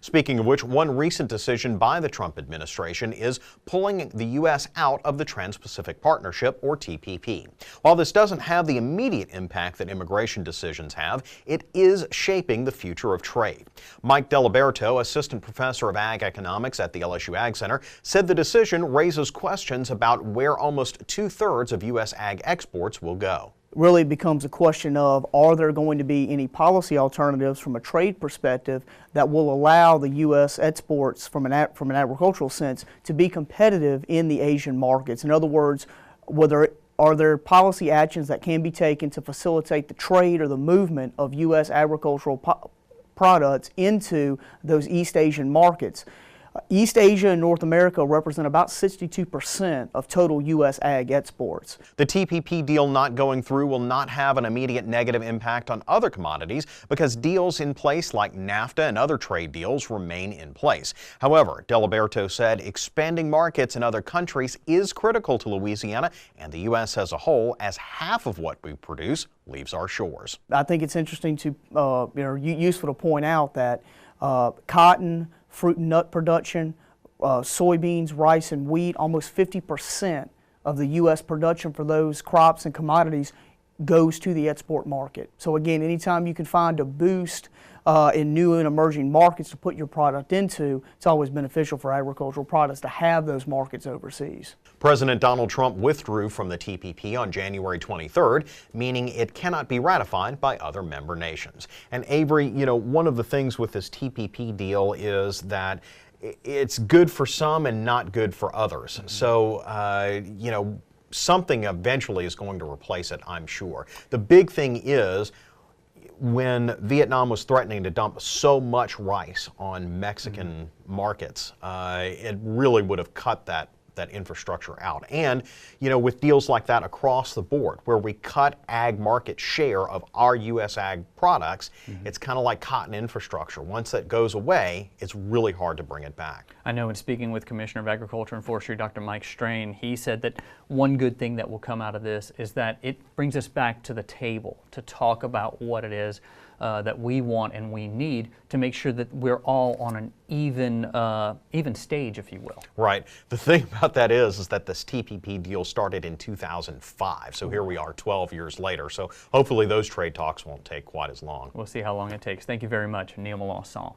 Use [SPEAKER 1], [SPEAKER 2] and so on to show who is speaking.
[SPEAKER 1] Speaking of which, one recent decision by the Trump administration is pulling the U.S. out of the Trans-Pacific Partnership, or TPP. While this doesn't have the immediate impact that immigration decisions have, it is shaping the future of trade. Mike Deliberto, assistant professor of ag economics at the LSU Ag Center, said the decision raises questions about where almost 2/3 of U.S. ag exports will go.
[SPEAKER 2] Really becomes a question of, are there going to be any policy alternatives from a trade perspective that will allow the U.S. exports from an agricultural sense to be competitive in the Asian markets? In other words, are there policy actions that can be taken to facilitate the trade or the movement of U.S. agricultural products into those East Asian markets? East Asia and North America represent about 62% of total U.S. ag exports.
[SPEAKER 1] The TPP deal not going through will not have an immediate negative impact on other commodities because deals in place like NAFTA and other trade deals remain in place. However, Deliberto said expanding markets in other countries is critical to Louisiana and the U.S. as a whole, as half of what we produce leaves our shores.
[SPEAKER 2] I think it's interesting to, useful to point out that cotton, fruit and nut production, soybeans, rice, and wheat, almost 50% of the U.S. production for those crops and commodities goes to the export market. So again, anytime you can find a boost in new and emerging markets to put your product into, it's always beneficial for agricultural products to have those markets overseas.
[SPEAKER 1] President Donald Trump withdrew from the TPP on January 23rd, meaning it cannot be ratified by other member nations. And Avery, one of the things with this TPP deal is that it's good for some and not good for others. Mm-hmm. So, something eventually is going to replace it, I'm sure. The big thing is, when Vietnam was threatening to dump so much rice on Mexican markets, it really would have cut that infrastructure out. And, with deals like that across the board, where we cut ag market share of our U.S. ag products, it's kind of like cotton infrastructure. Once that goes away, it's really hard to bring it back.
[SPEAKER 3] I know in speaking with Commissioner of Agriculture and Forestry, Dr. Mike Strain, he said that one good thing that will come out of this is that it brings us back to the table to talk about what it is that we want and we need to make sure that we're all on an even stage, if you will.
[SPEAKER 1] Right. The thing about that is that this TPP deal started in 2005, so here we are 12 years later. So hopefully those trade talks won't take quite as long.
[SPEAKER 3] We'll see how long it takes. Thank you very much, Neil Melancon.